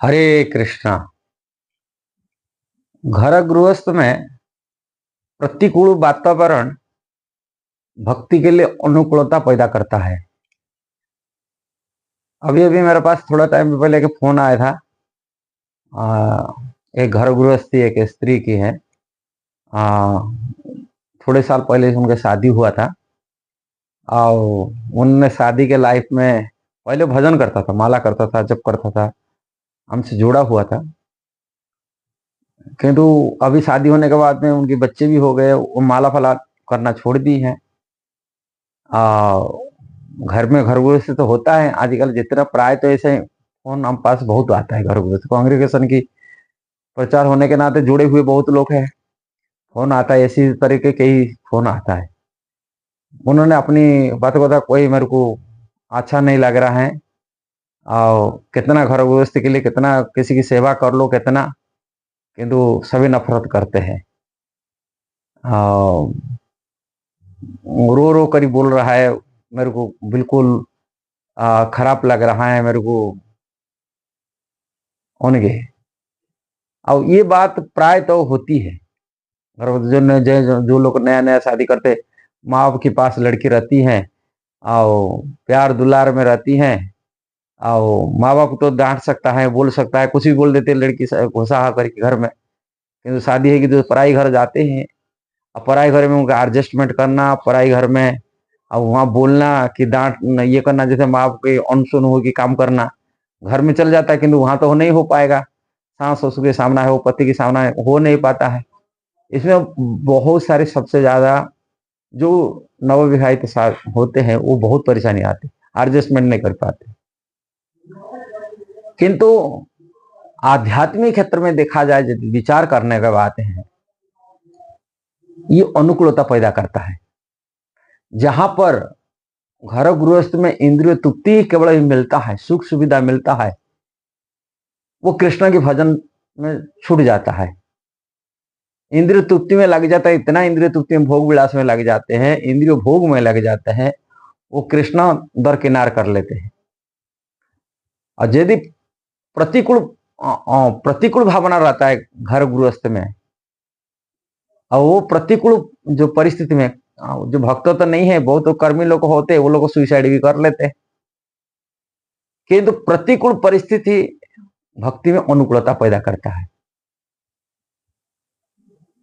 हरे कृष्णा। घर गृहस्थ में प्रतिकूल वातावरण भक्ति के लिए अनुकूलता पैदा करता है। अभी अभी मेरे पास थोड़ा टाइम पहले एक फोन आया था। एक घर गृहस्थी एक स्त्री की है। आ, थोड़े साल पहले उनका शादी हुआ था और उनने शादी के लाइफ में पहले भजन करता था, माला करता था, जप करता था, हमसे जुड़ा हुआ था। किंतु अभी शादी होने के बाद में उनके बच्चे भी हो गए, वो माला फला करना छोड़ दी है। आ, घर में घर गृहस्थ तो होता है आजकल जितना, प्राय तो ऐसे फोन हम पास बहुत आता है। घर गृहस्थ कांग्रेगेशन की प्रचार होने के नाते जुड़े हुए बहुत लोग हैं। फोन आता है, ऐसी तरीके के ही फोन आता है। उन्होंने अपनी बात बता, कोई मेरे को अच्छा नहीं लग रहा है और कितना घर गृहस्थ के लिए कितना किसी की सेवा कर लो कितना, किंतु सभी नफरत करते हैं। और रो रो कर ही बोल रहा है, मेरे को बिल्कुल खराब लग रहा है मेरे को उनके। और ये बात प्राय तो होती है। और जो लोग नया नया शादी करते, माँ बाप के पास लड़की रहती हैं और प्यार दुलार में रहती हैं, और माँ बाप तो डांट सकता है, बोल सकता है, कुछ भी बोल देते लड़की घुसा करके घर में। किंतु शादी है कि जो पराई घर जाते हैं, और पराई घर में उनका एडजस्टमेंट करना, पराई घर में और वहाँ बोलना कि डांट ये करना, जैसे माँ बाप के अनसुन हो कि काम करना घर में चल जाता है, किंतु वहां तो नहीं हो पाएगा। सास ससुर के सामना है, वो पति के सामना है, हो नहीं पाता है। इसमें बहुत सारे, सबसे ज्यादा जो नवविवाहित होते हैं वो बहुत परेशानी आती, एडजस्टमेंट नहीं कर पाते। किंतु आध्यात्मिक क्षेत्र में देखा जाए, यदि विचार करने की बात है, ये अनुकूलता पैदा करता है। जहां पर घर गृहस्थ में इंद्रिय तृप्ति ही केवल मिलता है, सुख सुविधा मिलता है, वो कृष्ण के भजन में छूट जाता है, इंद्रिय तृप्ति में लग जाता है। इतना इंद्रिय तृप्ति में, भोग विलास में लग जाते हैं, इंद्रिय भोग में लग जाते हैं, वो कृष्ण दरकिनार कर लेते हैं। और यदि प्रतिकूल प्रतिकूल भावना रहता है घर गृहस्थ में, और वो प्रतिकूल जो परिस्थिति में, जो भक्त तो नहीं है, बहुत तो कर्मी लोग होते हैं, वो लोग सुइसाइड भी कर लेते हैं। किंतु प्रतिकूल परिस्थिति भक्ति में अनुकूलता पैदा करता है।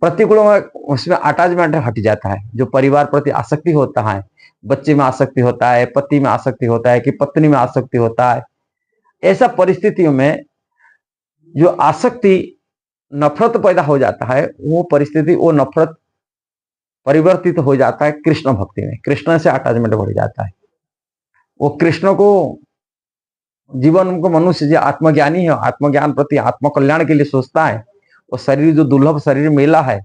प्रतिकूल में उसमें अटैचमेंट हट जाता है। जो परिवार प्रति आसक्ति होता है, बच्चे में आसक्ति होता है, पति में आसक्ति होता है, कि पत्नी में आसक्ति होता है, ऐसा परिस्थितियों में जो आसक्ति नफरत पैदा हो जाता है, वो परिस्थिति, वो नफरत परिवर्तित हो जाता है कृष्ण भक्ति में। कृष्ण से अटैचमेंट बढ़ जाता है। वो कृष्ण को, जीवन को, मनुष्य जो आत्मज्ञानी है, आत्मज्ञान प्रति आत्मकल्याण के लिए सोचता है, वो शरीर जो दुर्लभ शरीर मिला है,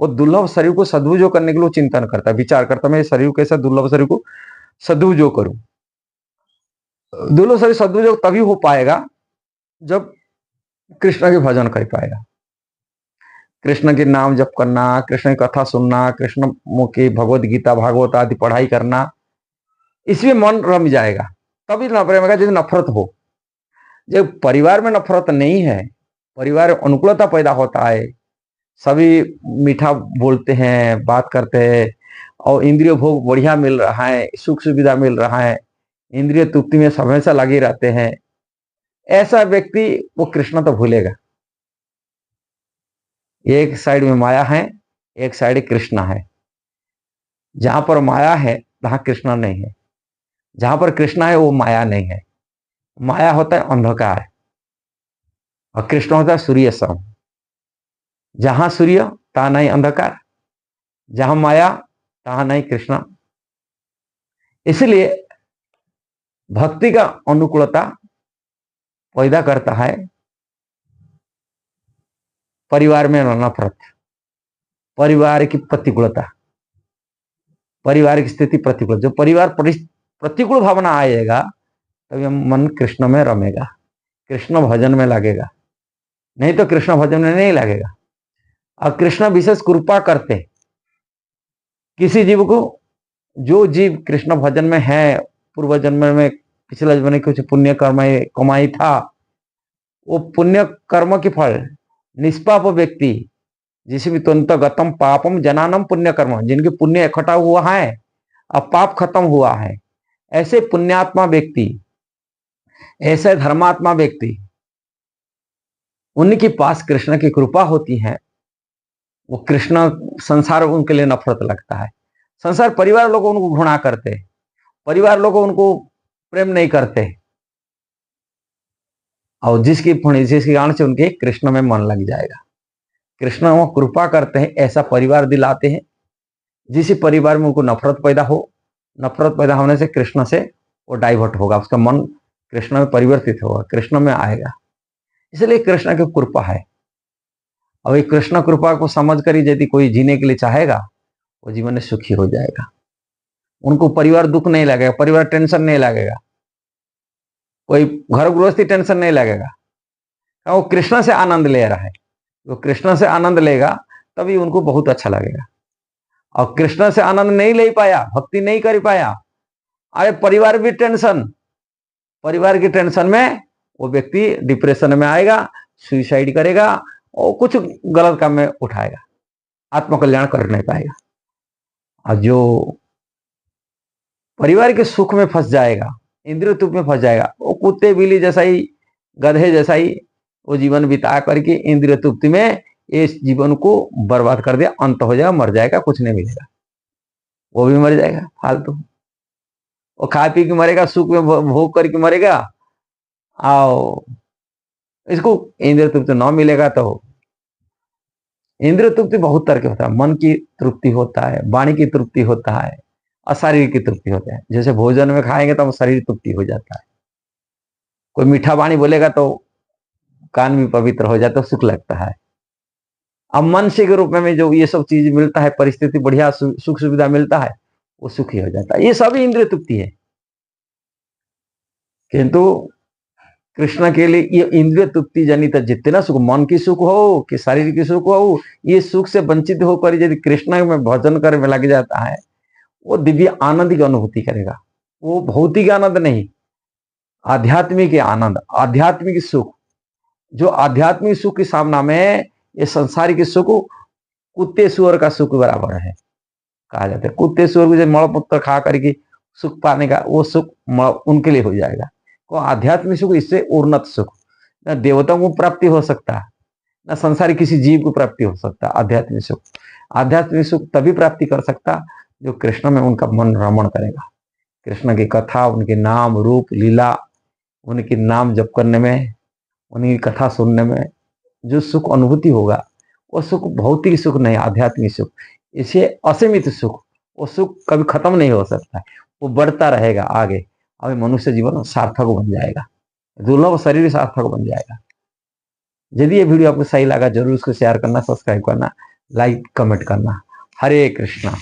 वो दुर्लभ शरीर को सदुपयोग करने के लिए चिंतन करता है, विचार करता है, मैं शरीर कैसा दुर्लभ शरीर को सदुपयोग करूं। दुर्लभ शरीर सदुपयोग तभी हो पाएगा जब कृष्ण के भजन कर पाएगा। कृष्ण के नाम जप करना, कृष्ण की कथा सुनना, कृष्ण की भगवत गीता भागवत आदि पढ़ाई करना, इसमें मन रम जाएगा। तभी न प्रेम, यदि नफरत हो, जब परिवार में नफरत नहीं है, परिवार में अनुकूलता पैदा होता है, सभी मीठा बोलते हैं, बात करते हैं, और इंद्रिय भोग बढ़िया मिल रहा है, सुख सुविधा मिल रहा है, इंद्रिय तृप्ति में हमेशा लगे रहते हैं, ऐसा व्यक्ति वो कृष्ण तो भूलेगा। एक साइड में माया है, एक साइड कृष्ण है। जहां पर माया है वहां कृष्ण नहीं है, जहां पर कृष्ण है वो माया नहीं है। माया होता है अंधकार और कृष्ण होता है सूर्य सम। जहां सूर्य तहां नहीं अंधकार, जहां माया तहां नहीं कृष्ण। इसलिए भक्ति का अनुकूलता पैदा करता है परिवार में नफरत, परिवार की प्रतिकूलता, परिवार की स्थिति प्रतिकूल। जो परिवार प्रतिकूल भावना आएगा, तभी मन कृष्ण में रमेगा, कृष्ण भजन में लगेगा। नहीं तो कृष्ण भजन में नहीं लगेगा। और कृष्ण विशेष कृपा करते किसी जीव को, जो जीव कृष्ण भजन में है, पूर्व जन्म में, पिछले जन्म में कुछ पुण्य कर्म कमाई था, वो पुण्य कर्म की फल निष्पाप व्यक्ति, जिसमें तुंत गतम पापम जनानम पुण्य कर्म, जिनके पुण्य इकट्ठा हुआ है अब पाप खत्म हुआ है, ऐसे पुण्यात्मा व्यक्ति, ऐसे धर्मात्मा व्यक्ति, उनके पास कृष्ण की कृपा होती है। वो कृष्ण, संसार उनके लिए नफरत लगता है। संसार परिवार लोग उनको घृणा करते, परिवार लोग उनको प्रेम नहीं करते, और जिसके कारण से उनके कृष्ण में मन लग जाएगा। कृष्ण वो कृपा करते हैं, ऐसा परिवार दिलाते हैं जिस परिवार में उनको नफरत पैदा हो, नफरत पैदा होने से कृष्ण से वो डाइवर्ट होगा, उसका मन कृष्ण में परिवर्तित होगा, कृष्ण में आएगा। इसलिए कृष्ण की कृपा है। और ये कृष्ण कृपा को समझ कर यदि कोई जीने के लिए चाहेगा, वो जीवन में सुखी हो जाएगा। उनको परिवार दुख नहीं लगेगा, परिवार टेंशन नहीं लगेगा, कोई घर गृहस्थी टेंशन नहीं लगेगा। वो कृष्ण से आनंद ले रहा है, वो कृष्ण से आनंद लेगा तभी उनको बहुत अच्छा लगेगा। और कृष्ण से आनंद नहीं ले पाया, भक्ति नहीं कर पाया, अरे परिवार भी टेंशन, परिवार की टेंशन में वो व्यक्ति डिप्रेशन में आएगा, सुसाइड करेगा और कुछ गलत काम में उठाएगा, आत्मकल्याण कर नहीं पाएगा। और जो परिवार के सुख में फंस जाएगा, इंद्रिय तुप में फंस जाएगा, वो कुत्ते बिल्ली जैसा ही, गधे जैसा ही वो जीवन बिता करके इंद्रिय तृप्ति में इस जीवन को बर्बाद कर दिया, अंत हो जाएगा, मर जाएगा, कुछ नहीं मिलेगा, वो भी मर जाएगा फालतू। वो खा पी के मरेगा, सुख में भोग करके मरेगा, आओ इसको इंद्रिय तृप्ति न मिलेगा। तो इंद्रिय तृप्ति बहुत तरह के होता है, मन की तृप्ति होता है, वाणी की तृप्ति होता है, और शरीर की तृप्ति होता है। जैसे भोजन में खाएंगे तो शरीर तृप्ति हो जाता है, कोई मीठा वाणी बोलेगा तो कान भी पवित्र हो जाता है, सुख लगता है। अब मन से के रूप में जो ये सब चीज मिलता है, परिस्थिति बढ़िया सुख सुविधा मिलता है, वो सुखी हो जाता है। ये सभी इंद्रिय तृप्ति है, किंतु कृष्ण के लिए ये इंद्रिय तृप्ति जनित जितना सुख, मन की सुख हो कि शरीर की सुख हो, ये सुख से वंचित होकर यदि कृष्ण में भजन करने में लग जाता है, वो दिव्य आनंद की अनुभूति करेगा। वो भौतिक आनंद नहीं, आध्यात्मिक आनंद, आध्यात्मिक सुख। जो आध्यात्मिक सुख के सामना में ये संसारिक सुख कुत्ते सुअर का सुख बराबर है, कहा जाता है। कुत्ते सुअर को जब मलमूत्र खा करके सुख पाने का, वो सुख उनके लिए हो जाएगा। तो आध्यात्मिक सुख इससे उन्नत सुख, न देवताओं को प्राप्ति हो सकता है, न संसारिक किसी जीव को प्राप्ति हो सकता। आध्यात्मिक सुख, आध्यात्मिक सुख तभी प्राप्ति कर सकता जो कृष्ण में उनका मन रमण करेगा। कृष्ण की कथा, उनके नाम रूप लीला, उनके नाम जप करने में, उनकी कथा सुनने में जो सुख अनुभूति होगा, वो सुख भौतिक सुख नहीं, आध्यात्मिक सुख। इसे असीमित सुख, वो सुख कभी खत्म नहीं हो सकता है, वो बढ़ता रहेगा आगे। अभी मनुष्य जीवन सार्थक बन जाएगा, दुर्लभ शरीर सार्थक बन जाएगा। यदि ये वीडियो आपको सही लगा, जरूर उसको शेयर करना, सब्सक्राइब करना, लाइक कमेंट करना। हरे कृष्णा।